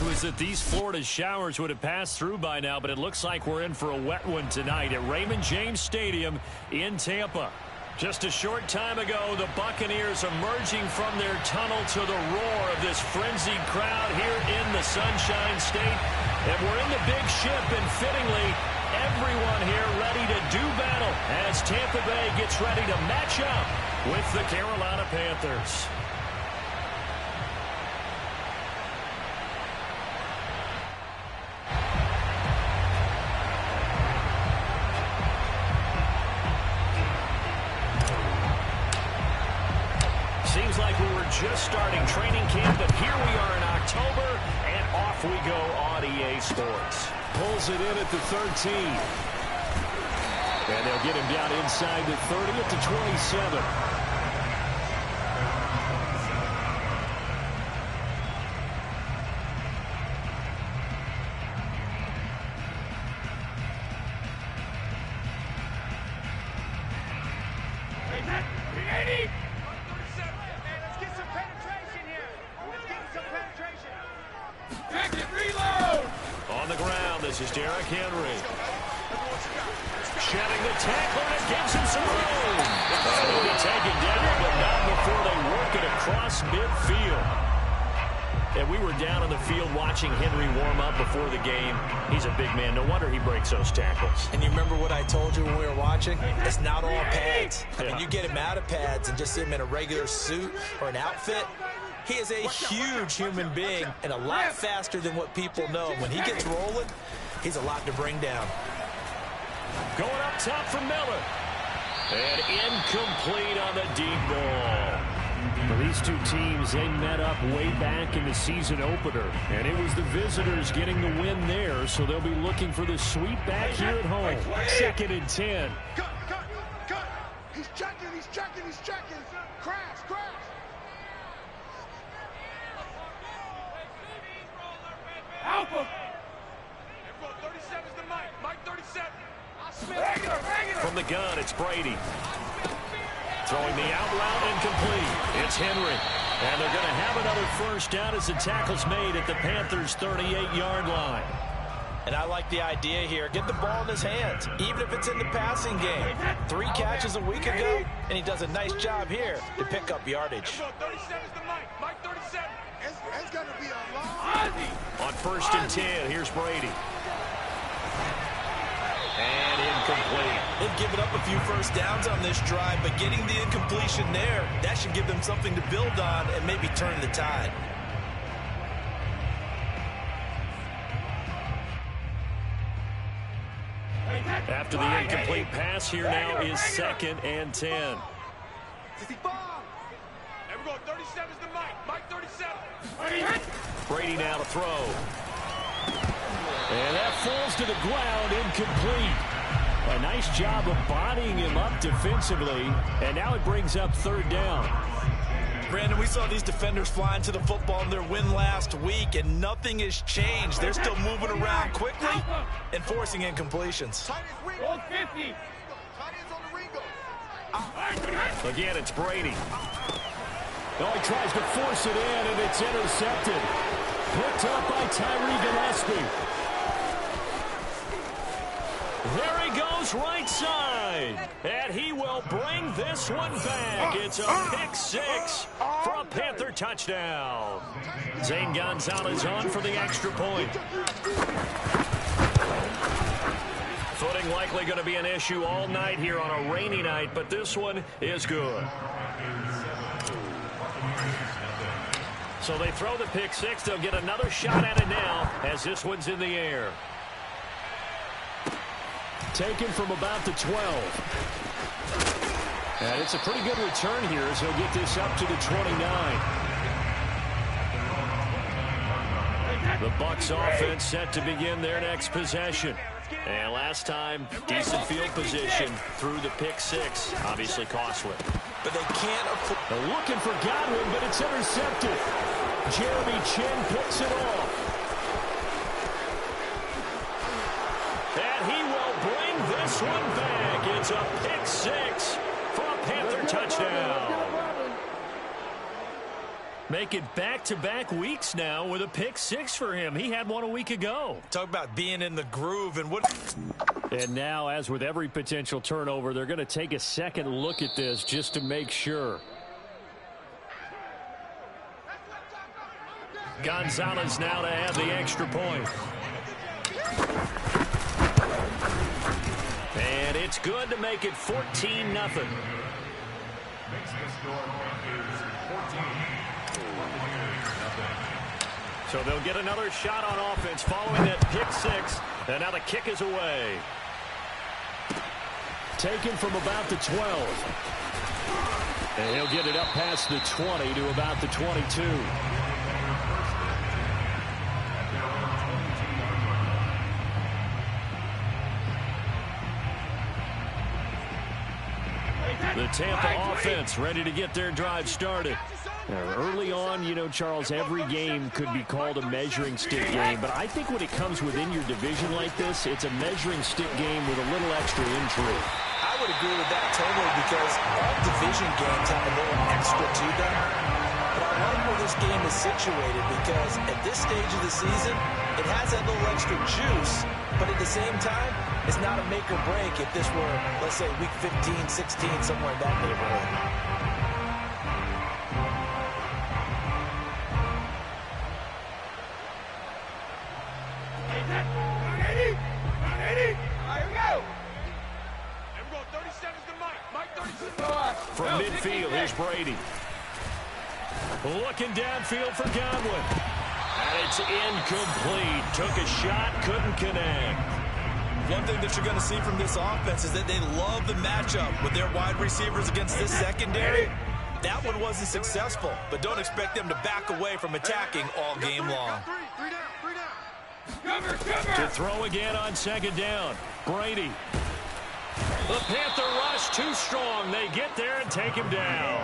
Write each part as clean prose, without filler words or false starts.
Was that these Florida showers would have passed through by now, but it looks like we're in for a wet one tonight at Raymond James Stadium in Tampa. Just a short time ago, the Buccaneers emerging from their tunnel to the roar of this frenzied crowd here in the Sunshine State. And we're in the big ship, and fittingly, everyone here ready to do battle as Tampa Bay gets ready to match up with the Carolina Panthers. Seems like we were just starting training camp, but here we are in October, and off we go on EA Sports. Pulls it in at the 13. And they'll get him down inside the 30 at the 27. This is Derrick Henry. Shedding the tackle, and it gives him some room. He'll be taken down, but not before they work it across midfield. And we were down on the field watching Henry warm up before the game. He's a big man. No wonder he breaks those tackles. And you remember what I told you when we were watching? It's not all pads. Yeah. When you get him out of pads and just see him in a regular suit or an outfit, he is a huge human being and a lot faster than what people know. When he gets rolling, he's a lot to bring down. Going up top for Miller. And incomplete on the deep ball. Well, these two teams, they met up way back in the season opener. And it was the visitors getting the win there, so they'll be looking for the sweep back here at home. 2nd and 10. Cut. He's checking. Crash. Alpha. 37's the Mike 37. From the gun, it's Brady. Throwing the out route incomplete. It's Henry. And they're going to have another first down as the tackle's made at the Panthers' 38-yard line. And I like the idea here. Get the ball in his hands, even if it's in the passing game. 3 catches a week ago, and he does a nice job here to pick up yardage. 37's the Mike 37. It's going to be a long. On 1st and 10, here's Brady. And incomplete. They've given up a few first downs on this drive, but getting the incompletion there, that should give them something to build on and maybe turn the tide. After the incomplete pass, here now is 2nd and 10. There we go. 37's the Mike 37. Brady now to throw. And that falls to the ground, incomplete. A nice job of bodying him up defensively, and now it brings up 3rd down. Brandon, we saw these defenders flying to the football in their win last week, and nothing has changed. They're still moving around quickly and forcing incompletions. Again, it's Brady. Oh, he tries to force it in, and it's intercepted. Picked up by Tyree Gillespie. There he goes right side. And he will bring this one back. It's a pick 6 for a Panther touchdown. Zane Gonzalez on for the extra point. Footing likely going to be an issue all night here on a rainy night, but this one is good. So they throw the pick 6. They'll get another shot at it now as this one's in the air. Taken from about the 12. And it's a pretty good return here as he'll get this up to the 29. The Bucs offense set to begin their next possession. And last time, decent field position through the pick 6. Obviously costly. But they can't afford. They're looking for Godwin, but it's intercepted. Jeremy Chinn picks it off. And he will bring this one back. It's a pick 6 for a Panther touchdown. make it back-to-back weeks now with a pick six for him. He had one a week ago. Talk about being in the groove. And now, as with every potential turnover, they're going to take a second look at this just to make sure. Gonzalez now to add the extra point. And it's good to make it 14-0. So they'll get another shot on offense following that pick six. And now the kick is away. Taken from about the 12. And he'll get it up past the 20 to about the 22. The Tampa offense ready to get their drive started. Early on, you know, Charles, every game could be called a measuring stick game. But I think when it comes within your division like this, it's a measuring stick game with a little extra intrigue. I would agree with that totally because all division games have a little extra to them. But I like where this game is situated because at this stage of the season, it has that little extra juice. But at the same time, it's not a make or break if this were, let's say, week 15, 16, somewhere in that neighborhood. From midfield, here's Brady. Looking downfield for Godwin. And it's incomplete. Took a shot, couldn't connect. One thing that you're going to see from this offense is that they love the matchup with their wide receivers against this secondary. That one wasn't successful, but don't expect them to back away from attacking all game long. To throw again on second down. Brady. The Panther rush too strong. They get there and take him down.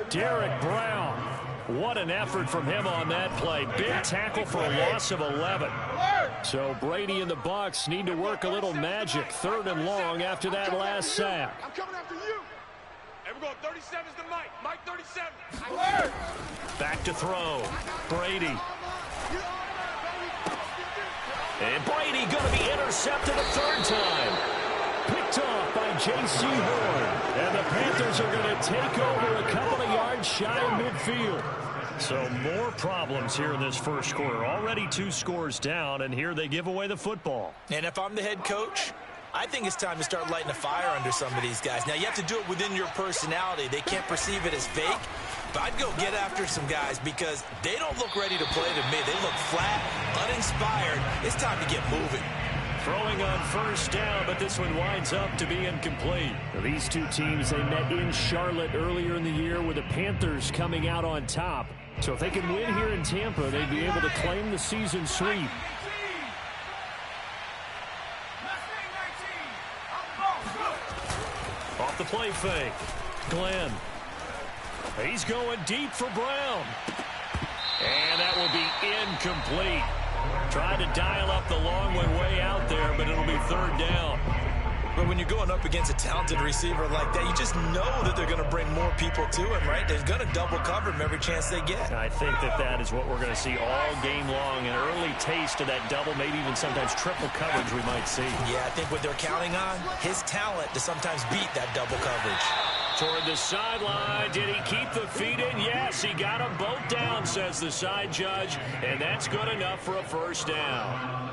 Derek Brown. What an effort from him on that play. Big tackle for a loss of 11. So Brady and the Bucs need to work a little magic. 3rd and long after that last sack. I'm coming after you. And we're going 37's the Mike. Mike 37. Back to throw. Brady. And Brady going to be intercepted a 3rd time. Picked off by J.C. Horn. And the Panthers are going to take over a couple of yards shy of midfield. So more problems here in this first quarter. Already 2 scores down, and here they give away the football. And if I'm the head coach, I think it's time to start lighting a fire under some of these guys. Now, you have to do it within your personality. They can't perceive it as fake. But I'd go get after some guys because they don't look ready to play to me. They look flat, uninspired. It's time to get moving. Throwing on 1st down, but this one winds up to be incomplete. Now, these two teams, they met in Charlotte earlier in the year with the Panthers coming out on top. So if they can win here in Tampa, they'd be able to claim the season sweep. Off the play fake. Glenn. He's going deep for Brown. And that will be incomplete. Tried to dial up the long one way out there, but it'll be 3rd down. But when you're going up against a talented receiver like that, you just know that they're going to bring more people to him, right? They're going to double cover him every chance they get. I think that is what we're going to see all game long. An early taste of that double, maybe even sometimes triple coverage we might see. Yeah, I think what they're counting on, his talent to sometimes beat that double coverage. Toward the sideline. Did he keep the feet in? Yes, he got them both down, says the side judge. And that's good enough for a 1st down.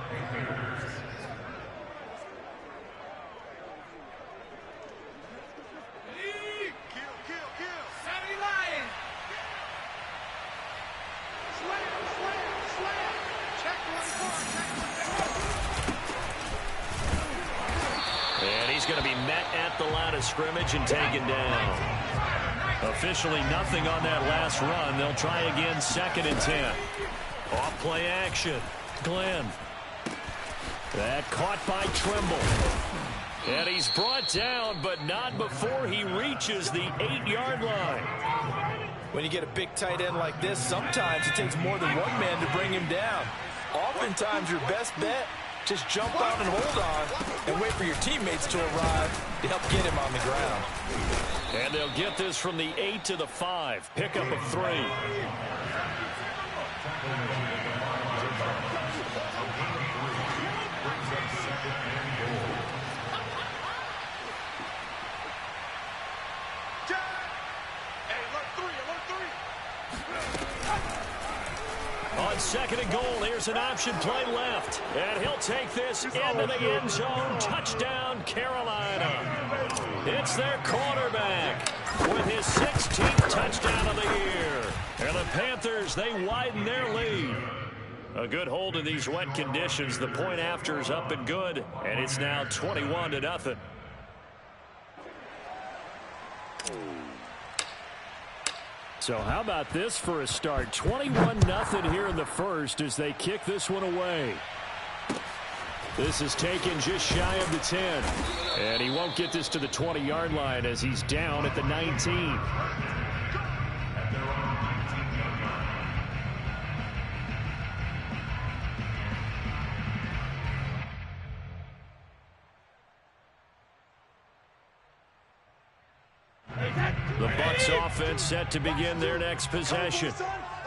He's going to be met at the line of scrimmage and taken down. Officially nothing on that last run. They'll try again 2nd and 10. Off play action. Glenn. That caught by Trimble. And he's brought down, but not before he reaches the 8-yard line. When you get a big tight end like this, sometimes it takes more than one man to bring him down. Oftentimes your best bet Just jump out and hold on and wait for your teammates to arrive to help get him on the ground. And they'll get this from the 8 to the 5. Pickup of 3. On second and goal, here's an option play left. And he'll take this into the end zone. Touchdown, Carolina. It's their quarterback with his 16th touchdown of the year. And the Panthers, they widen their lead. A good hold in these wet conditions. The point after is up and good. And it's now 21-0. So how about this for a start? 21-0 here in the first as they kick this one away. This is taken just shy of the 10. And he won't get this to the 20-yard line as he's down at the 19. The Bucs offense set to begin their next possession.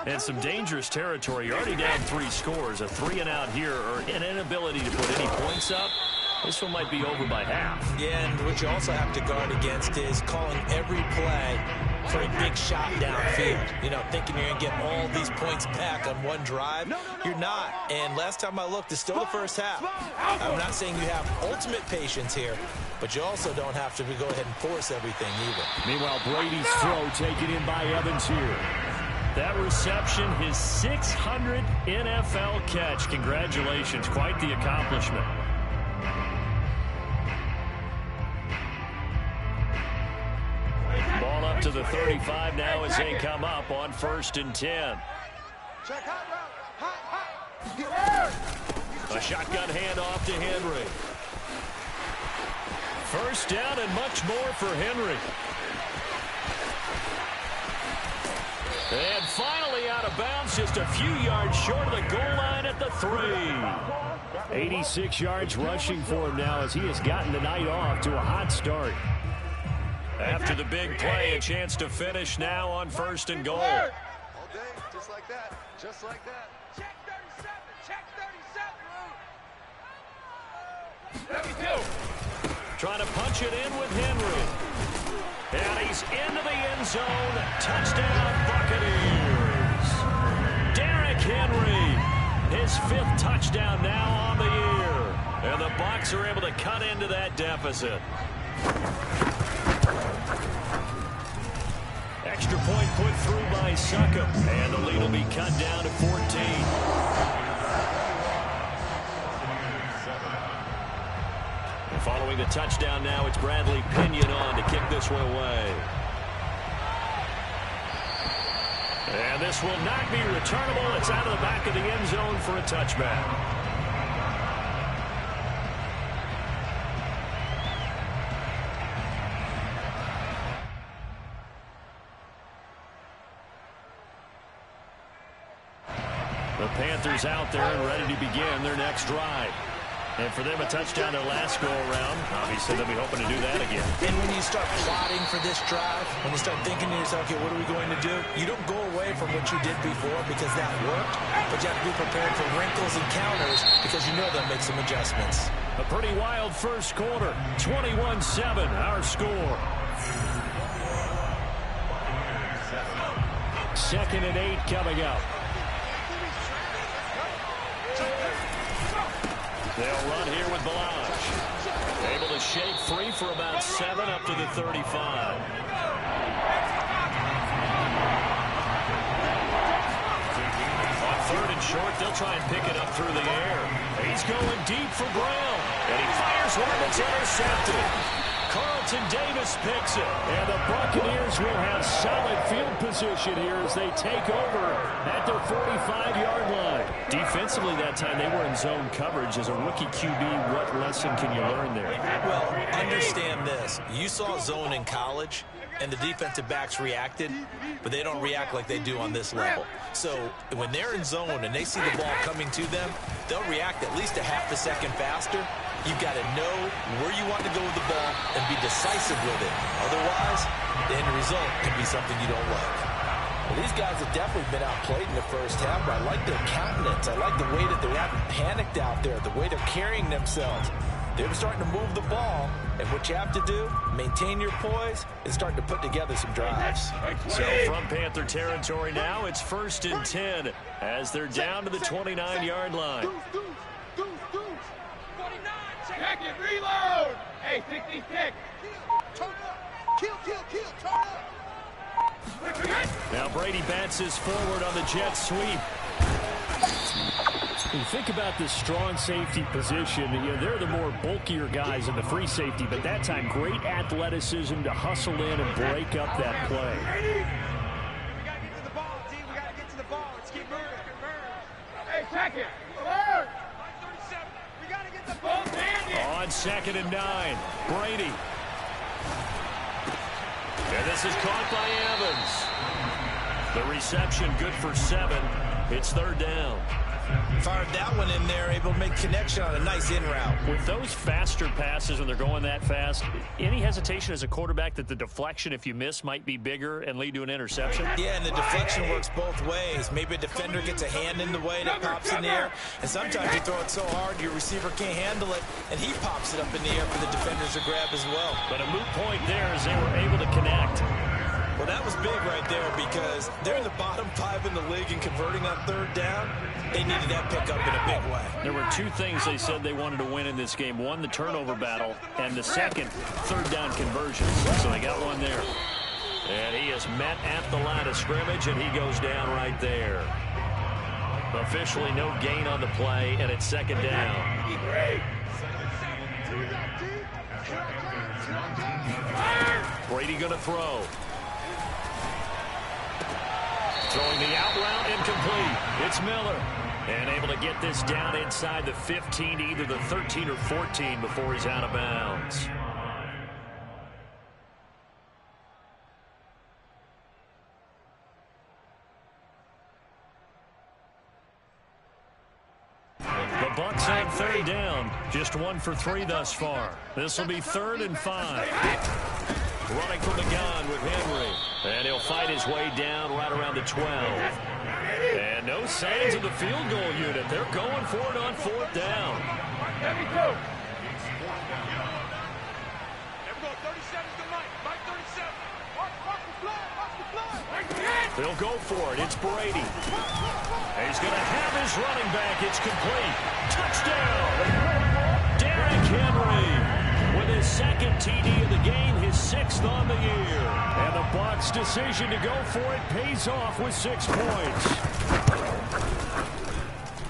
And some dangerous territory. Already down 3 scores. A 3-and-out here or an inability to put any points up. This one might be over by half. Yeah, and what you also have to guard against is calling every play for a big shot downfield. You know, thinking you're going to get all these points back on one drive. You're not. And last time I looked, it's still the first half. I'm not saying you have ultimate patience here, but you also don't have to go ahead and force everything either. Meanwhile, Brady's throw taken in by Evans here. That reception, his 600th NFL catch. Congratulations. Quite the accomplishment. Ball up to the 35 now as they come up on 1st and 10. A shotgun handoff to Henry. First down and much more for Henry. And finally out of bounds, just a few yards short of the goal line at the 3. 86 yards rushing for him now as he has gotten the night off to a hot start. After the big play, a chance to finish now on 1st and goal. All day, just like that, just like that. Check 37, check 37. Trying to punch it in with Henry. And he's into the end zone. Touchdown, Buccaneers. Derrick Henry, his 5th touchdown now on the year. And the Bucs are able to cut into that deficit. Extra point put through by Succop. And the lead will be cut down to 14. Following the touchdown now, it's Bradley Pinion on to kick this one away. And this will not be returnable. It's out of the back of the end zone for a touchback. The Panthers out there and ready to begin their next drive. And for them, a touchdown their last go-around. Obviously, they'll be hoping to do that again. And when you start plotting for this drive, when you start thinking to yourself, okay, what are we going to do? You don't go away from what you did before because that worked, but you have to be prepared for wrinkles and counters because you know they'll make some adjustments. A pretty wild first quarter. 21-7, our score. 2nd and 8 coming up. They'll run here with Balaj. Able to shake free for about 7 up to the 35. On 3rd and short, they'll try and pick it up through the air. He's going deep for Brown. And he fires one that's intercepted. Carlton Davis picks it. And the Buccaneers will have solid field position here as they take over at their 45-yard line. Defensively that time, they were in zone coverage. As a rookie QB, what lesson can you learn there? Well, understand this. You saw zone in college. and the defensive backs reacted, but they don't react like they do on this level. So when they're in zone and they see the ball coming to them, they'll react at least a half a second faster. You've got to know where you want to go with the ball and be decisive with it. Otherwise, the end result can be something you don't like. Well, these guys have definitely been outplayed in the first half, but I like their countenance. I like the way that they haven't panicked out there, the way they're carrying themselves. They're starting to move the ball, and what you have to do, maintain your poise and start to put together some drives. So from Panther territory now, it's 1st and 10 as they're down to the 29-yard line. 49, check it, reload. Hey, 66. Turn up. Kill, turn up. Now Brady bats his forward on the jet sweep. You think about this strong safety position, they're the more bulkier guys in the free safety, but that time great athleticism to hustle in and break up that play. We got to get to the ball, team. We got to get to the ball. Let's keep moving. Hey, check it. Alert. 37. We got to get the ball. On 2nd and 9, Brady. And this is caught by Evans. The reception good for 7. It's 3rd down. Fired that one in there, able to make connection on a nice in route. With those faster passes when they're going that fast, any hesitation as a quarterback that the deflection, if you miss, might be bigger and lead to an interception? Yeah, and the deflection works both ways. Maybe a defender gets a hand in the way that pops in the air, and sometimes you throw it so hard your receiver can't handle it, and he pops it up in the air for the defenders to grab as well. But a moot point there as they were able to connect. Well, that was big right there because they're in the bottom 5 in the league and converting on 3rd down. They needed that pickup in a big way. There were 2 things they said they wanted to win in this game. One, the turnover battle, and the second, 3rd down conversion. So they got one there. And he is met at the line of scrimmage, and he goes down right there. Officially no gain on the play, and it's 2nd down. Brady going to throw. Throwing the out route, incomplete. It's Miller. And able to get this down inside the 15, either the 13 or 14 before he's out of bounds. The Bucs on 3rd down. Just 1 for 3 thus far. This will be 3rd and 5. Running from the gun with Henry. And he'll fight his way down right around the 12. And no signs of the field goal unit. They're going for it on 4th down. There we go. There we go. 37's the Mike 37. Watch the flag. They'll go for it. It's Brady. And he's going to have his running back. It's complete. Touchdown. Derrick Henry. With his 2nd TD of the game, his 6th on the year. And the Bucs' decision to go for it pays off with 6 points.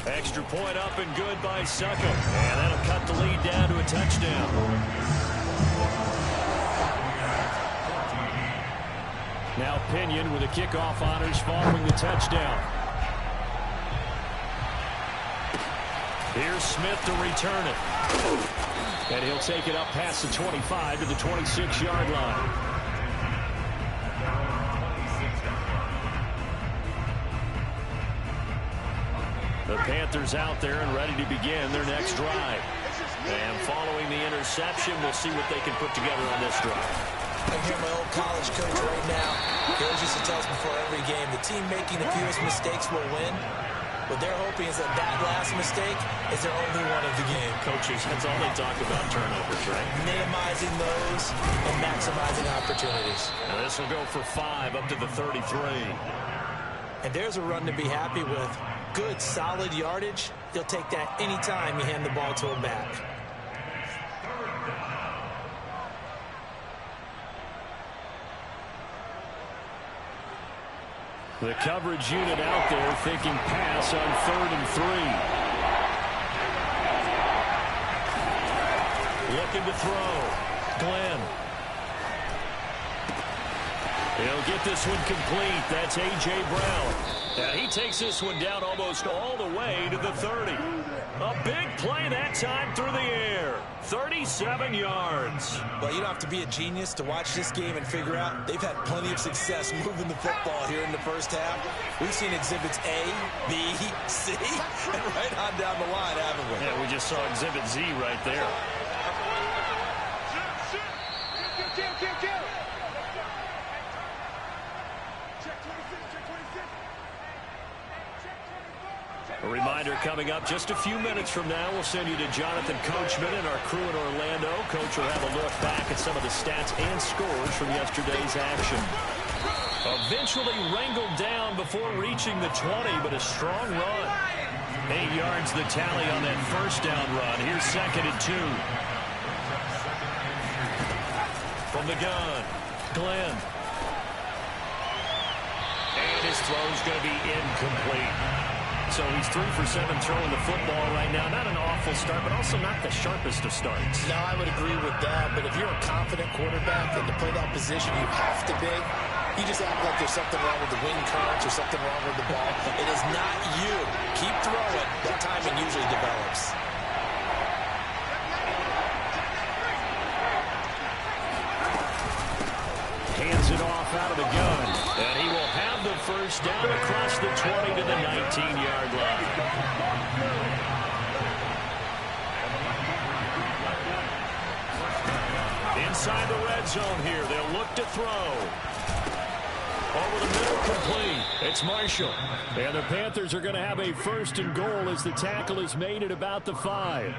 Extra point up and good by Succop. And that'll cut the lead down to a touchdown. Now Pinion with the kickoff honors following the touchdown. Here's Smith to return it. And he'll take it up past the 25 to the 26-yard line. The Panthers out there and ready to begin their next drive. And following the interception, we'll see what they can put together on this drive. I hear my old college coach right now. He always used to tell us before every game, the team making the fewest mistakes will win. What they're hoping is that last mistake is their only one of the game. Coaches, that's all they talk about, turnovers, right? Minimizing those and maximizing opportunities. Now this will go for 5 up to the 33. And there's a run to be happy with. Good, solid yardage. They'll take that anytime you hand the ball to him back. The coverage unit out there thinking pass on 3rd and 3. Looking to throw. Glenn. He'll get this one complete. That's A.J. Brown. Now he takes this one down almost all the way to the 30. A big play that time through the air. 37 yards. Well, you don't have to be a genius to watch this game and figure out they've had plenty of success moving the football here in the first half. We've seen exhibits A, B, C, and right on down the line, haven't we? Yeah, we just saw exhibit Z right there. Kill. A reminder coming up just a few minutes from now. We'll send you to Jonathan Coachman and our crew in Orlando. Coach will have a look back at some of the stats and scores from yesterday's action. Eventually wrangled down before reaching the 20, but a strong run. 8 yards the tally on that first down run. Here's 2nd and 2. From the gun, Glenn. And his throw's going to be incomplete. So he's 3 for 7 throwing the football right now. Not an awful start, but also not the sharpest of starts. No, I would agree with that. But if you're a confident quarterback and to play that position, you have to be. You just act like there's something wrong with the wind currents or something wrong with the ball. It is not you. Keep throwing. That timing usually develops. Hands it off out of the gun. And he will have the first down across the 20 to the 19-yard line. Inside the red zone here. They'll look to throw. Over the middle, complete. It's Marshall. And the Panthers are going to have a 1st and goal as the tackle is made at about the 5.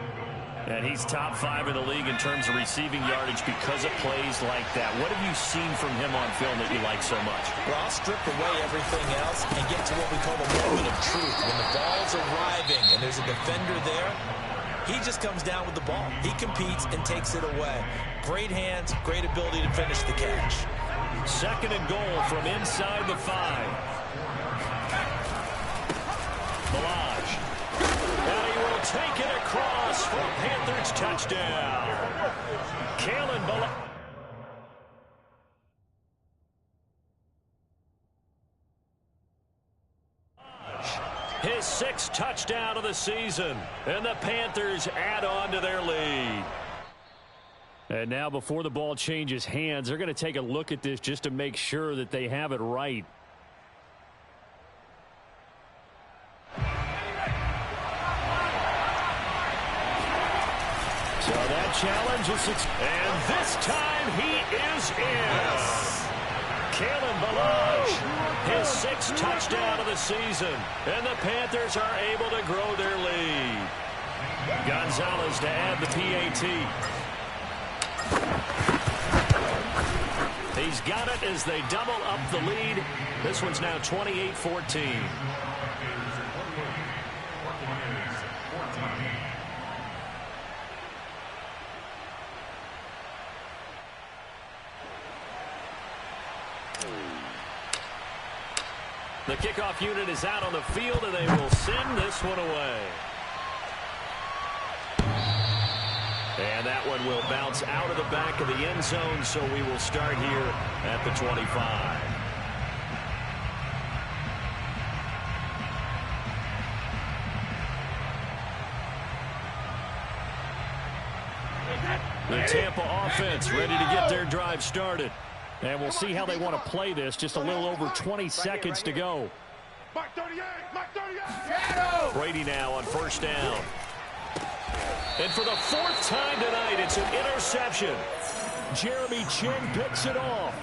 And he's top 5 in the league in terms of receiving yardage because of plays like that. What have you seen from him on film that you like so much? Well, I'll strip away everything else and get to what we call the moment of truth. When the ball's arriving and there's a defender there, he just comes down with the ball. He competes and takes it away. Great hands, great ability to finish the catch. 2nd and goal from inside the 5. Balaj. And he will take it across for a Panthers touchdown. Kalen Balaj. His 6th touchdown of the season. And the Panthers add on to their lead. And now before the ball changes hands, they're going to take a look at this just to make sure that they have it right. So that challenge is, and this time he is in. Yes. Kalen Balaj, his 6th touchdown of the season, and the Panthers are able to grow their lead. Gonzalez to add the PAT. He's got it as they double up the lead. This one's now 28-14. The kickoff unit is out on the field, and they will send this one away. And that one will bounce out of the back of the end zone, so we will start here at the 25. The Tampa offense ready to get their drive started. And we'll see how they want to play this. Just a little over 20 seconds to go. Brady now on 1st down. And for the 4th time tonight, it's an interception. Jeremy Chinn picks it off.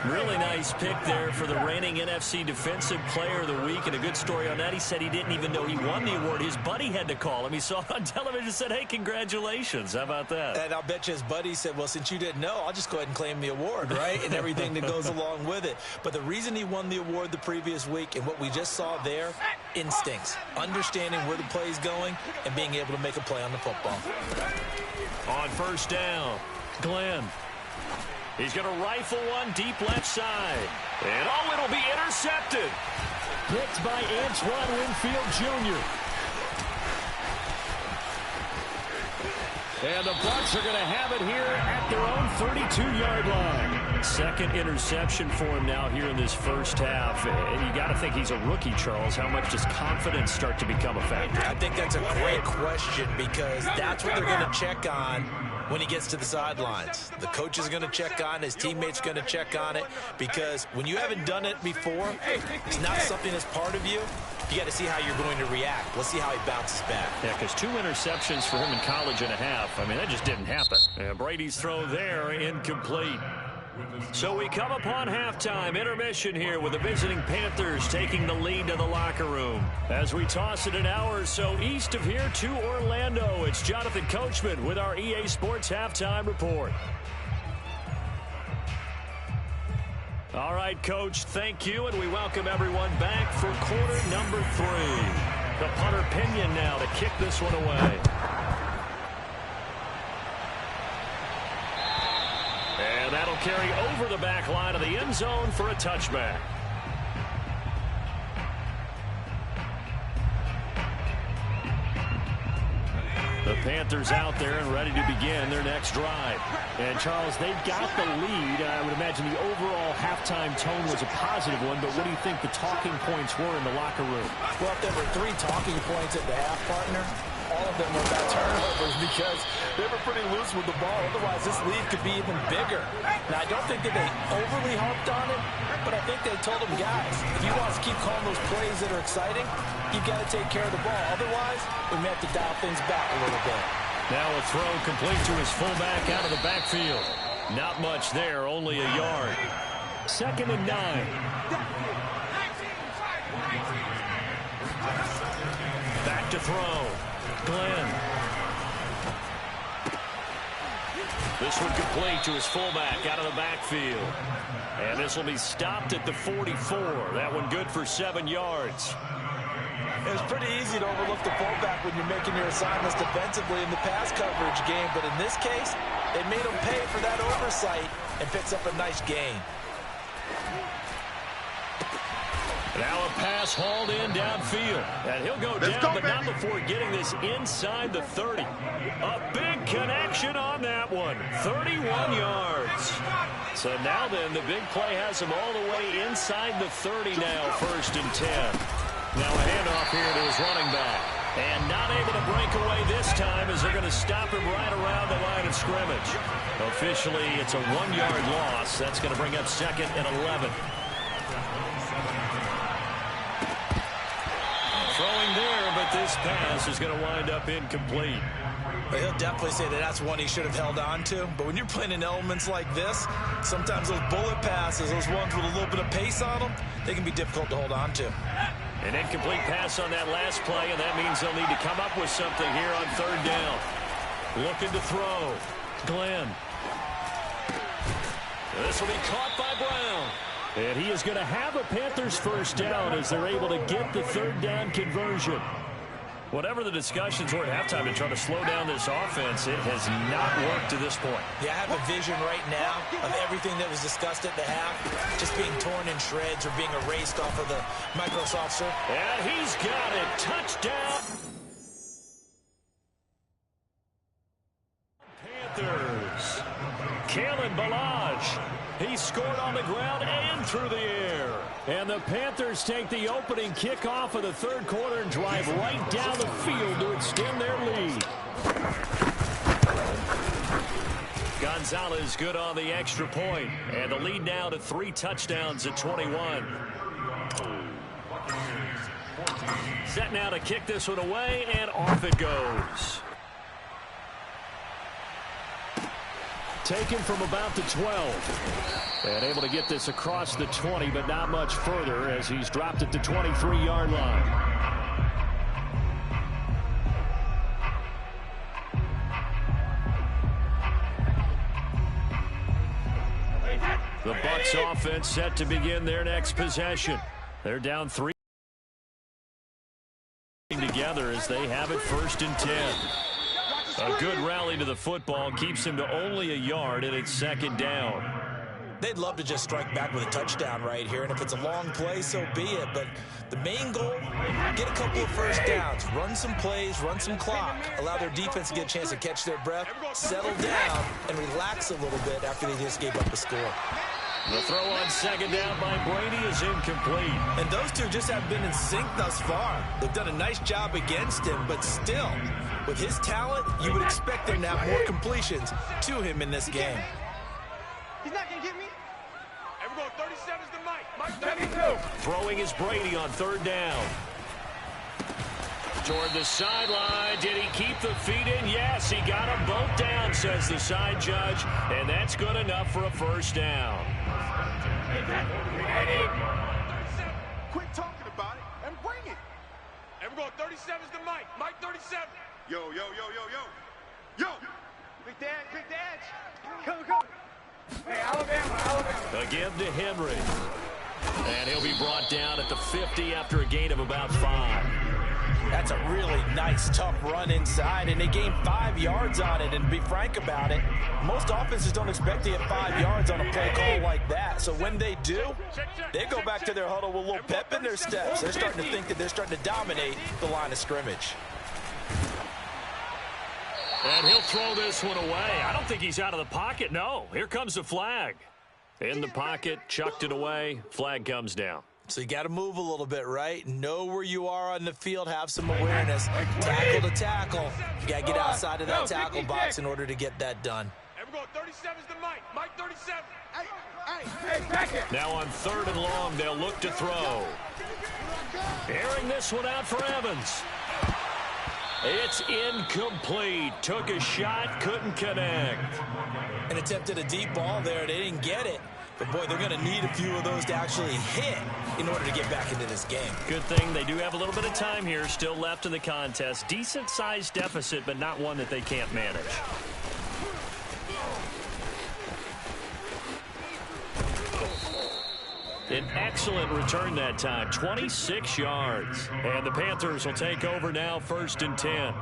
Really nice pick there for the reigning NFC Defensive Player of the Week. And a good story on that. He said he didn't even know he won the award. His buddy had to call him. He saw it on television and said, hey, congratulations. How about that? And I'll bet you his buddy said, well, since you didn't know, I'll just go ahead and claim the award, right? And everything that goes along with it. But the reason he won the award the previous week and what we just saw there, instincts. Understanding where the play is going and being able to make a play on the football. On 1st down, Glenn. He's going to rifle one deep left side. And, oh, it'll be intercepted. Picked by Antoine Winfield Jr. And the Bucs are going to have it here at their own 32-yard line. Second interception for him now here in this first half. And you got to think he's a rookie, Charles. How much does confidence start to become a factor? I think that's a great question because that's what they're going to check on when he gets to the sidelines. The coach is going to check on, his teammates going to check on it, because when you haven't done it before, it's not something that's part of you. You got to see how you're going to react. Let's see how he bounces back. Yeah, because 2 interceptions for him in college and a half. I mean, that just didn't happen. Brady's throw there, incomplete. So we come upon halftime intermission here with the visiting Panthers taking the lead to the locker room. As we toss it an hour or so east of here to Orlando, it's Jonathan Coachman with our EA Sports Halftime Report. All right, Coach, thank you, and we welcome everyone back for quarter number 3. The punter Pinion now to kick this one away. And that'll carry over the back line of the end zone for a touchback. The Panthers out there and ready to begin their next drive. And, Charles, they've got the lead. I would imagine the overall halftime tone was a positive one, but what do you think the talking points were in the locker room? Well, if there were 3 talking points at the half, partner, all of them were about turnovers because they were pretty loose with the ball. Otherwise, this lead could be even bigger. Now, I don't think that they overly harped on it, but I think they told them, guys, if you want us to keep calling those plays that are exciting, you've got to take care of the ball. Otherwise, we may have to dial things back a little bit. Now a throw complete to his fullback out of the backfield. Not much there, only a yard. 2nd and 9. Back to throw. Glenn. This one complete to his fullback out of the backfield. And this will be stopped at the 44. That one good for 7 yards. It's pretty easy to overlook the fullback when you're making your assignments defensively in the pass coverage game, but in this case, they made him pay for that oversight and picks up a nice gain. Now a pass hauled in downfield. And he'll go down, but not before getting this inside the 30. A big connection on that one. 31 yards. So now then, the big play has him all the way inside the 30 now, 1st and 10. Now a handoff here to his running back. And not able to break away this time as they're going to stop him right around the line of scrimmage. Officially, it's a 1-yard loss. That's going to bring up 2nd and 11. Throwing there, but this pass is going to wind up incomplete. But he'll definitely say that that's one he should have held on to. But when you're playing in elements like this, sometimes those bullet passes, those ones with a little bit of pace on them, they can be difficult to hold on to. An incomplete pass on that last play, and that means they'll need to come up with something here on 3rd down. Looking to throw. Glenn. This will be caught by Brown. And he is going to have a Panthers 1st down as they're able to get the 3rd down conversion. Whatever the discussions were at halftime to try to slow down this offense, it has not worked to this point. Yeah, I have a vision right now of everything that was discussed at the half just being torn in shreds or being erased off of the Microsoft Surface. And he's got it. Touchdown. Panthers. Kalen Ballage. He scored on the ground and through the air. And the Panthers take the opening kickoff of the 3rd quarter and drive right down the field to extend their lead. Gonzalez good on the extra point. And the lead now to 3 touchdowns at 21. Set now to kick this one away, and off it goes. Taken from about the 12. And able to get this across the 20, but not much further as he's dropped at the 23-yard line. The Bucs offense set to begin their next possession. They're down 3 together as they have it 1st and 10. A good rally to the football keeps him to only a yard, and it's 2nd down. They'd love to just strike back with a touchdown right here, and if it's a long play, so be it. But the main goal, get a couple of first downs, run some plays, run some clock, allow their defense to get a chance to catch their breath, settle down, and relax a little bit after they just gave up a score. The throw on second down by Brady is incomplete. And those two just have been in sync thus far. They've done a nice job against him, but still, with his talent, you would expect them to have more completions to him in this game. He's not going to get me. And we're going 37 is the Mike. Mike 32. Throwing is Brady on third down. Toward the sideline. Did he keep the feet in? Yes, he got them both down, says the side judge. And that's good enough for a first down. Quit talking about it and bring it. And we're going 37 is the Mike. Mike 37. Yo, yo, yo, yo, yo. Yo. Big Dad. Come. Hey, Alabama. A give to Henry. And he'll be brought down at the 50 after a gain of about 5. That's a really nice, tough run inside, and they gained 5 yards on it. And to be frank about it, most offenses don't expect to get 5 yards on a play call like that. So when they do, they go back to their huddle with a little pep in their steps. They're starting to think that they're starting to dominate the line of scrimmage. And he'll throw this one away. I don't think he's out of the pocket. No, here comes the flag. In the pocket, chucked it away. Flag comes down. So you got to move a little bit, right? Know where you are on the field. Have some awareness. Tackle to tackle. You got to get outside of that tackle box in order to get that done. And we're going 37 is the Mike. Mike 37. Hey, back it. Now on third and long, they'll look to throw. Airing this one out for Evans. It's incomplete. Took a shot, couldn't connect. And attempted a deep ball there. They didn't get it. But, boy, they're going to need a few of those to actually hit in order to get back into this game. Good thing they do have a little bit of time here still left in the contest. Decent-sized deficit, but not one that they can't manage. An excellent return that time, 26 yards. And the Panthers will take over now, 1st and 10.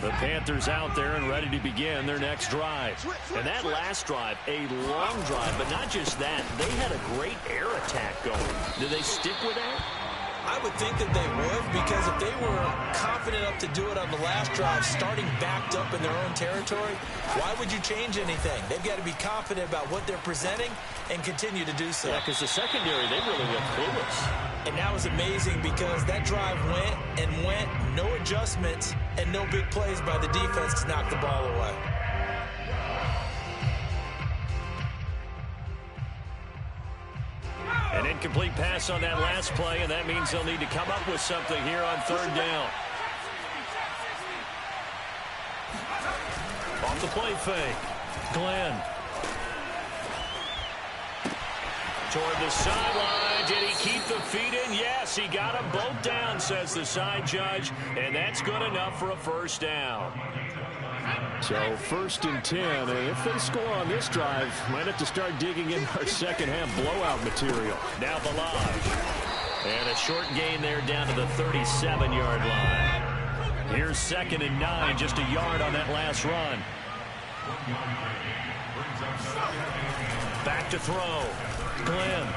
The Panthers out there and ready to begin their next drive. And that last drive, a long drive, but not just that. They had a great air attack going. Do they stick with that? I would think that they would, because if they were confident enough to do it on the last drive, starting backed up in their own territory, why would you change anything? They've got to be confident about what they're presenting and continue to do so. Yeah, because the secondary, they really went clueless. And that was amazing because that drive went and went, no adjustments, and no big plays by the defense to knock the ball away. An incomplete pass on that last play, and that means they'll need to come up with something here on third down. Off the play fake. Glenn. Toward the sideline. Did he keep the feet in? Yes, he got them both down, says the side judge, and that's good enough for a first down. So 1st and 10, and if they score on this drive, might have to start digging in our second-half blowout material. Now Balaj. And a short gain there down to the 37-yard line. Here's 2nd and 9, just a yard on that last run. Back to throw. Glenn.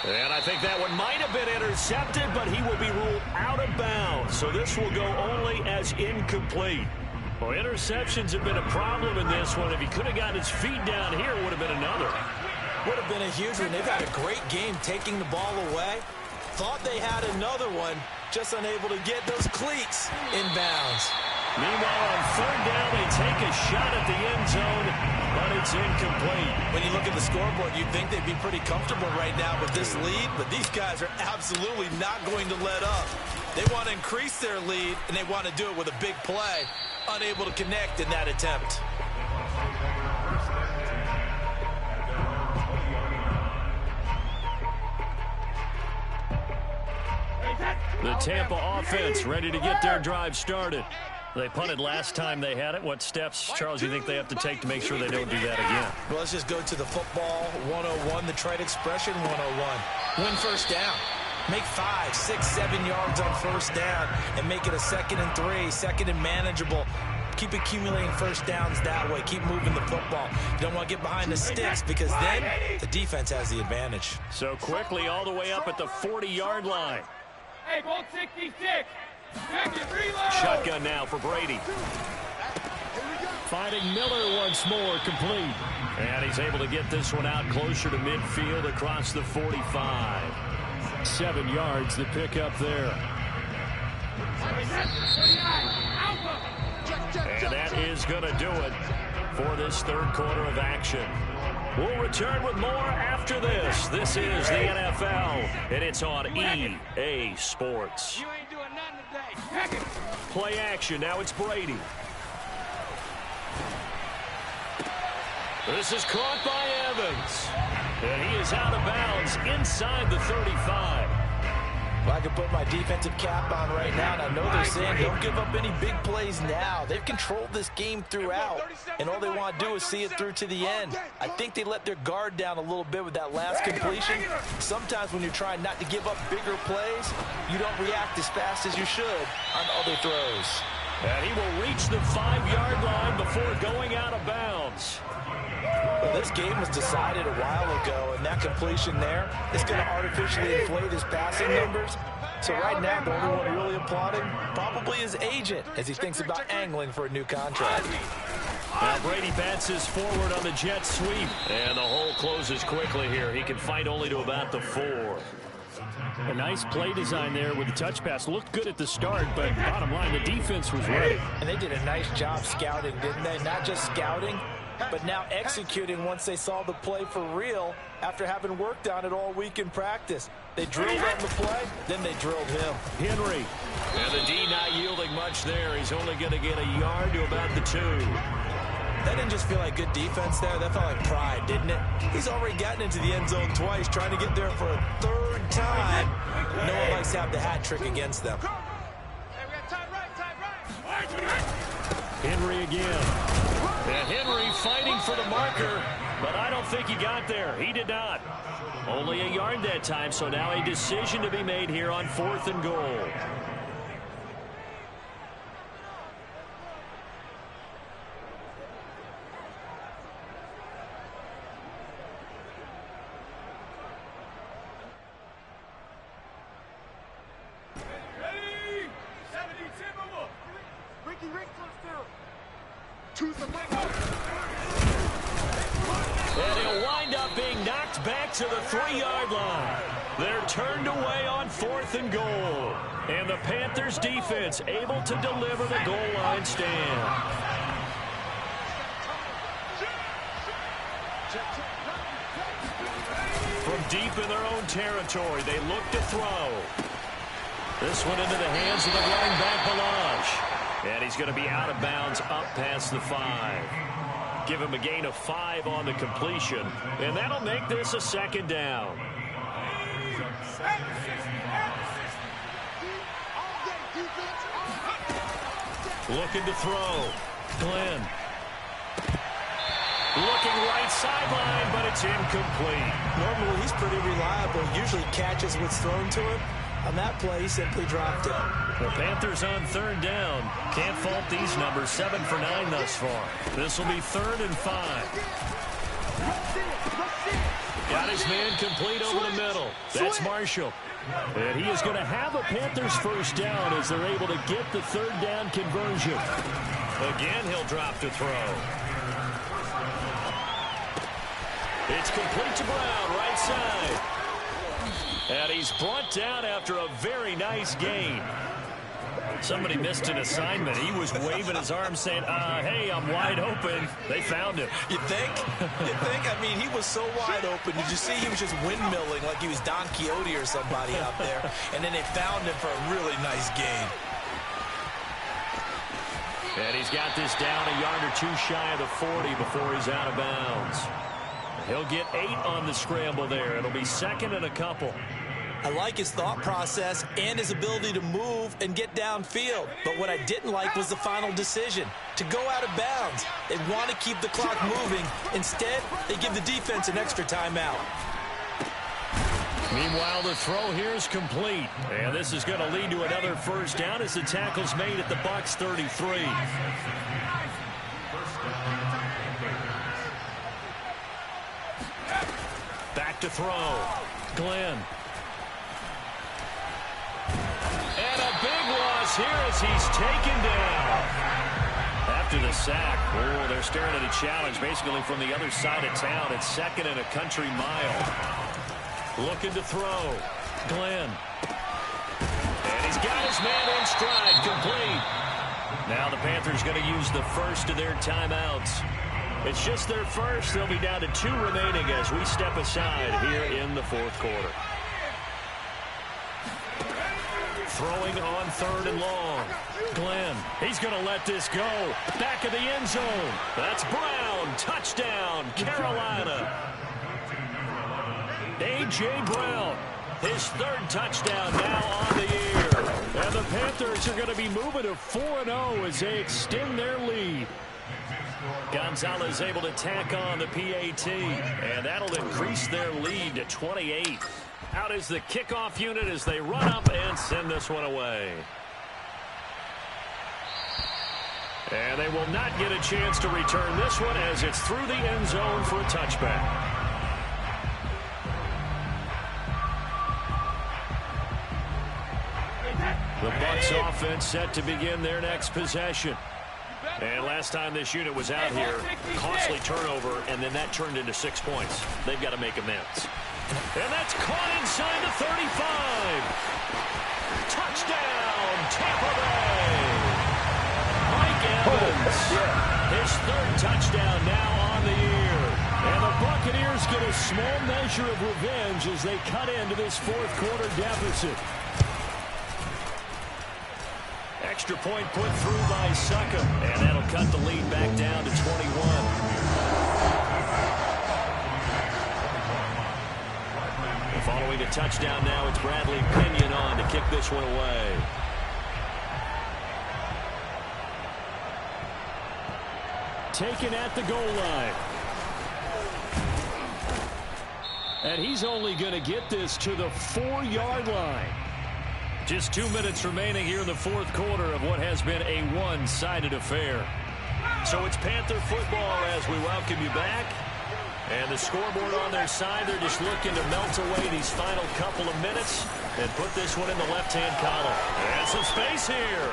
And I think that one might have been intercepted, but he will be ruled out of bounds. So this will go only as incomplete. Well, interceptions have been a problem in this one. If he could have got his feet down here, it would have been another. Would have been a huge one. They've had a great game taking the ball away. Thought they had another one, just unable to get those cleats in bounds. Meanwhile, on third down, they take a shot at the end zone, but it's incomplete. When you look at the scoreboard, you'd think they'd be pretty comfortable right now with this lead, but these guys are absolutely not going to let up. They want to increase their lead, and they want to do it with a big play. Unable to connect in that attempt. The Tampa offense ready to get their drive started. They punted last time they had it. What steps, Charles, you think they have to take to make sure they don't do that again? Well, let's just go to the football 101, the trite expression 101. Win first down. Make 5, 6, 7 yards on first down and make it a 2nd and 3, 2nd and manageable. Keep accumulating first downs that way. Keep moving the football. You don't want to get behind the sticks because then the defense has the advantage. So quickly all the way up at the 40-yard line. Hey, Bolt 66. Second, reload. Shotgun now for Brady. Finding Miller once more, complete. And he's able to get this one out closer to midfield across the 45. 7 yards the pickup there. And that is going to do it for this third quarter of action. We'll return with more after this. This is the NFL, and it's on EA Sports. You ain't doing nothing today. Play action. Now it's Brady. This is caught by Evans. And he is out of bounds inside the 35. Well, I can put my defensive cap on right now, and I know they're saying don't give up any big plays now. They've controlled this game throughout, and all they want to do is see it through to the end. I think they let their guard down a little bit with that last completion. Sometimes when you're trying not to give up bigger plays, you don't react as fast as you should on other throws. And he will reach the 5-yard line before going out of bounds. Well, this game was decided a while ago, and that completion there is going to artificially inflate his passing numbers. So right now, the only one really applauding probably his agent as he thinks about angling for a new contract. Now Brady passes forward on the jet sweep, and the hole closes quickly here. He can fight only to about the 4. A nice play design there with the touch pass. Looked good at the start, but bottom line, the defense was ready. And they did a nice job scouting, didn't they? Not just scouting, but now executing once they saw the play for real after having worked on it all week in practice. They drilled on the play, then they drilled him. Henry. And the D not yielding much there. He's only going to get a yard to about the 2. That didn't just feel like good defense there. That felt like pride, didn't it? He's already gotten into the end zone twice, trying to get there for a 3rd time. No one likes to have the hat trick against them. Hey, we got time right. Henry again. And Henry fighting for the marker, but I don't think he got there. He did not. Only a yard that time, so now a decision to be made here on 4th and goal. And he'll wind up being knocked back to the 3-yard line. They're turned away on 4th and goal. And the Panthers defense able to deliver the goal line stand. From deep in their own territory, they look to throw. This one into the hands of the running back, Ballage. And he's going to be out of bounds up past the 5. Give him a gain of 5 on the completion. And that'll make this a 2nd down. Looking to throw. Glenn. Looking right sideline, but it's incomplete. Normally, he's pretty reliable. Usually catches what's thrown to him. On that play, he simply dropped it. The Panthers on 3rd down. Can't fault these numbers. 7 for 9 thus far. This will be 3rd and 5. Got his man complete over the middle. That's Marshall. And he is going to have a Panthers 1st down as they're able to get the 3rd down conversion. Again, he'll drop to throw. It's complete to Brown, right side. And he's brought down after a very nice gain. Somebody missed an assignment. He was waving his arms saying, hey, I'm wide open. They found him. You think? You think? I mean, he was so wide open. Did you see he was just windmilling like he was Don Quixote or somebody out there? And then they found him for a really nice gain. And he's got this down a yard or 2 shy of the 40 before he's out of bounds. He'll get 8 on the scramble there. It'll be 2nd and a couple. I like his thought process and his ability to move and get downfield. But what I didn't like was the final decision, to go out of bounds. They want to keep the clock moving. Instead, they give the defense an extra timeout. Meanwhile, the throw here is complete. And this is going to lead to another first down as the tackle's made at the Bucs 33. Back to throw. Glenn. And a big loss here as he's taken down. After the sack, oh, they're staring at a challenge basically from the other side of town. It's second and a country mile. Looking to throw. Glenn. And he's got his man in stride, complete. Now the Panthers going to use the first of their timeouts. It's just their first. They'll be down to 2 remaining as we step aside here in the fourth quarter. Throwing on 3rd and long. Glenn, he's going to let this go. Back of the end zone. That's Brown. Touchdown, Carolina. A.J. Brown, his 3rd touchdown now on the year. And the Panthers are going to be moving to 4-0 as they extend their lead. Gonzalez able to tack on the PAT, and that'll increase their lead to 28. Out is the kickoff unit as they run up and send this one away. And they will not get a chance to return this one as it's through the end zone for a touchback. The Bucs offense set to begin their next possession. And last time this unit was out here, costly turnover, and then that turned into 6 points. They've got to make amends. And that's caught inside the 35. Touchdown, Tampa Bay. Mike Evans, his 3rd touchdown now on the year. And the Buccaneers get a small measure of revenge as they cut into this fourth quarter deficit. Extra point put through by Succop, and that'll cut the lead back down to 21. Following a touchdown now, it's Bradley Pinion on to kick this one away. Taken at the goal line. And he's only going to get this to the 4-yard line. Just 2 minutes remaining here in the fourth quarter of what has been a one-sided affair. So it's Panther football as we welcome you back. And the scoreboard on their side, they're just looking to melt away these final couple of minutes and put this one in the left-hand column. And some space here.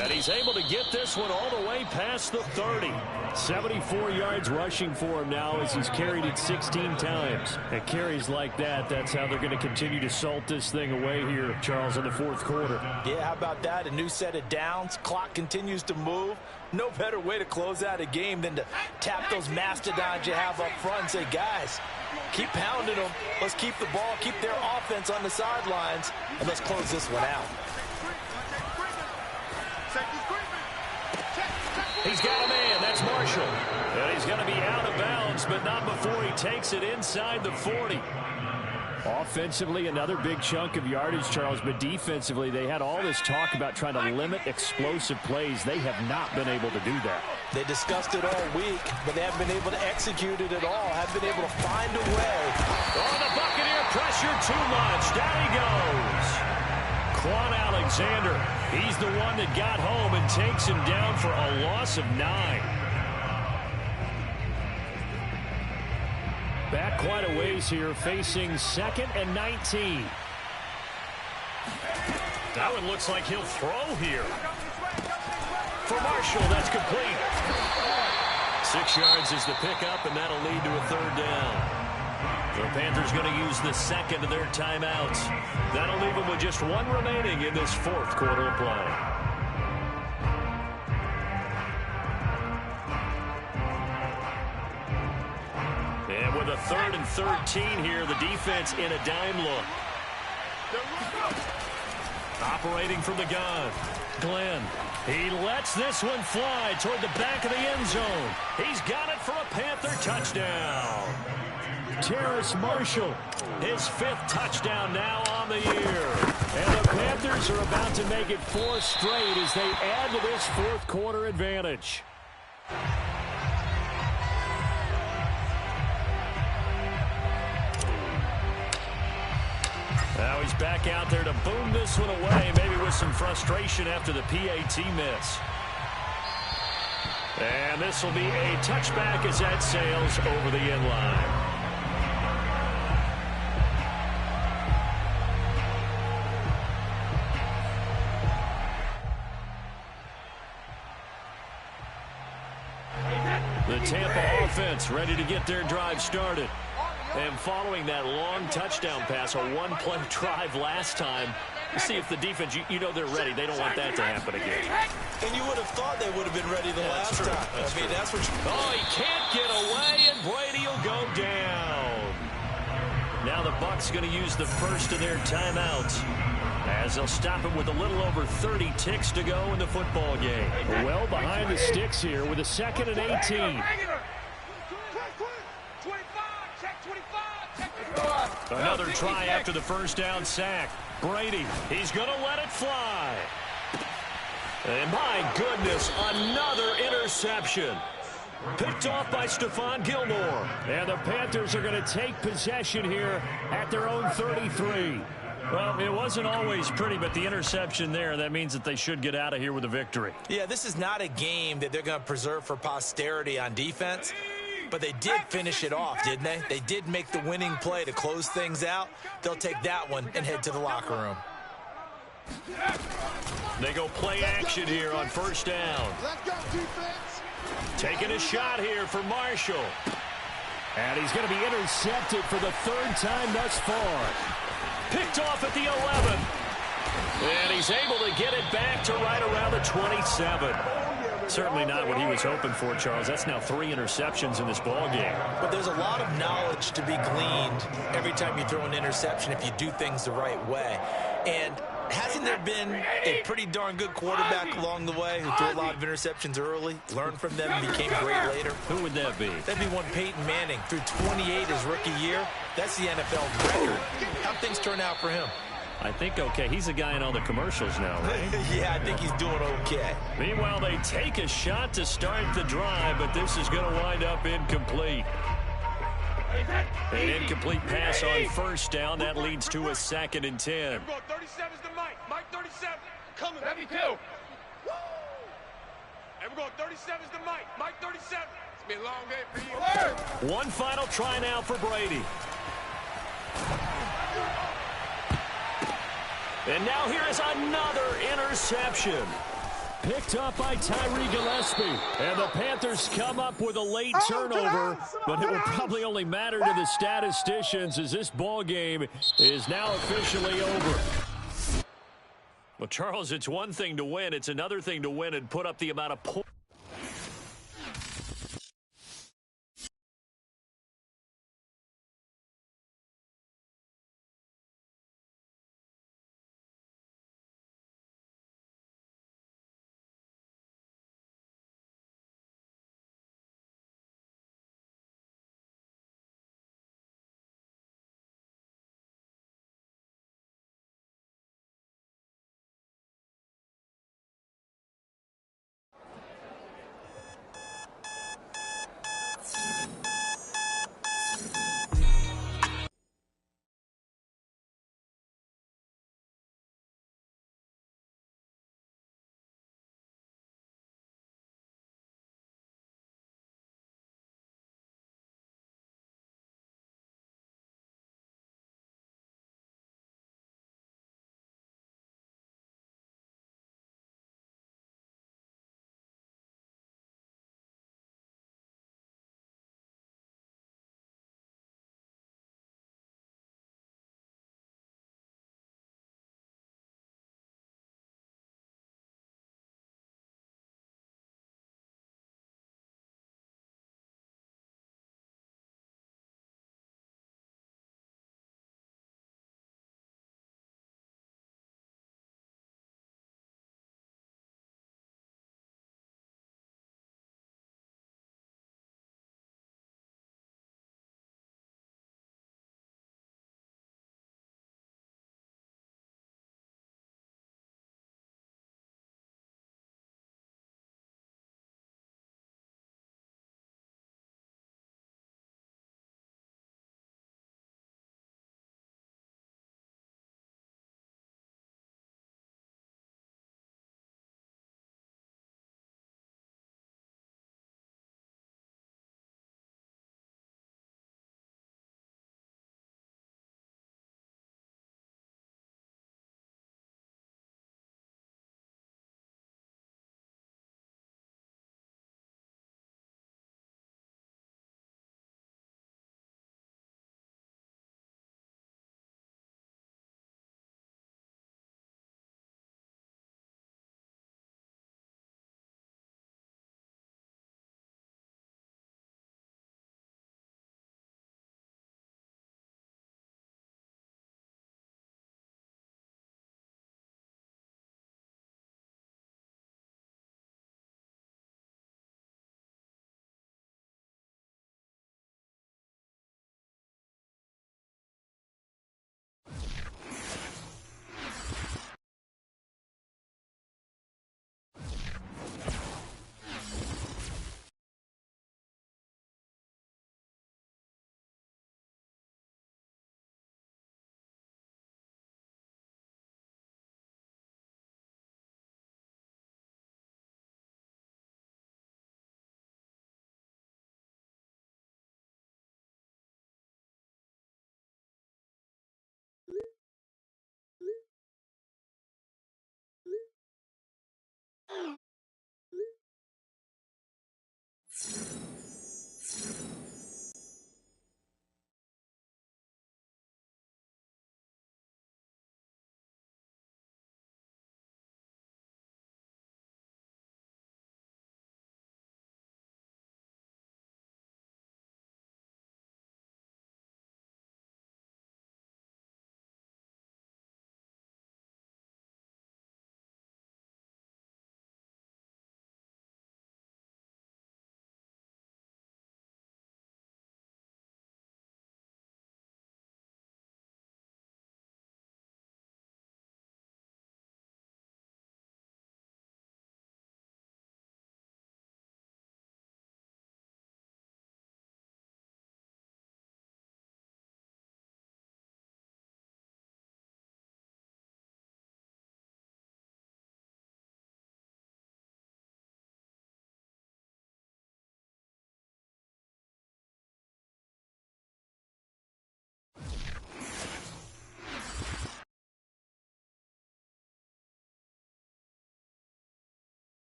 And he's able to get this one all the way past the 30. 74 yards rushing for him now as he's carried it 16 times. And carries like that, that's how they're going to continue to salt this thing away here, Charles, in the fourth quarter. Yeah, how about that? A new set of downs. Clock continues to move. No better way to close out a game than to tap those mastodons you have up front and say, guys, keep pounding them. Let's keep the ball, keep their offense on the sidelines, and let's close this one out. He's got a man. That's Marshall. And he's going to be out of bounds, but not before he takes it inside the 40. Offensively, another big chunk of yardage, Charles, but defensively, they had all this talk about trying to limit explosive plays. They have not been able to do that. They discussed it all week, but they haven't been able to execute it at all, haven't been able to find a way. Oh, the Buccaneer pressure too much. Down he goes. Quan Alexander, he's the one that got home and takes him down for a loss of 9. Back quite a ways here, facing 2nd and 19. That one looks like he'll throw here. For Marshall, that's complete. 6 yards is the pickup, and that'll lead to a 3rd down. The Panthers going to use the second of their timeouts. That'll leave them with just 1 remaining in this fourth quarter of play. And with a 3rd and 13 here, the defense in a dime look. Operating from the gun. Glenn. He lets this one fly toward the back of the end zone. He's got it for a Panther touchdown. Terrace Marshall, his 5th touchdown now on the year. And the Panthers are about to make it 4 straight as they add to this fourth quarter advantage. Now he's back out there to boom this one away, maybe with some frustration after the PAT miss. And this will be a touchback as that sails over the end line. The Tampa offense ready to get their drive started. And following that long touchdown pass, a one-play drive last time, you see if the defense, you know they're ready. They don't want that to happen again. And you would have thought they would have been ready the last time. That's what you... Oh, he can't get away, and Brady will go down. Now the Bucs going to use the first of their timeouts, as they'll stop it with a little over 30 ticks to go in the football game. Well behind the sticks here with a 2nd and 18. Another try after the first down sack. Brady, he's going to let it fly. And my goodness, another interception. Picked off by Stephon Gilmore. And the Panthers are going to take possession here at their own 33. Well, it wasn't always pretty, but the interception there, that means that they should get out of here with a victory. Yeah, this is not a game that they're going to preserve for posterity on defense. But they did finish it off, didn't they? They did make the winning play to close things out. They'll take that one and head to the locker room. They go play action here on first down. Let's go, defense. Taking a shot here for Marshall. And he's going to be intercepted for the 3rd time thus far. Picked off at the 11. And he's able to get it back to right around the 27. Certainly not what he was hoping for, Charles. That's now 3 interceptions in this ball game. But there's a lot of knowledge to be gleaned every time you throw an interception if you do things the right way. And hasn't there been a pretty darn good quarterback along the way who threw a lot of interceptions early, learned from them, and became great later? Who would that be? That'd be one Peyton Manning. Threw 28 his rookie year. That's the NFL record. How'd things turn out for him? I think okay. He's a guy in all the commercials now, right? Yeah, I think he's doing okay. Meanwhile, they take a shot to start the drive, but this is going to wind up incomplete. An incomplete pass on first down. That leads to a 2nd and 10. We're going 37's the Mike. Mike 37. Coming. 72. And we're going 37's the Mike. Mike 37. It's going to be a long day for you. One final try now for Brady. And now here is another interception. Picked up by Tyree Gillespie. And the Panthers come up with a late turnover, but it will probably only matter to the statisticians as this ball game is now officially over. Well, Charles, it's one thing to win. It's another thing to win and put up the amount of points.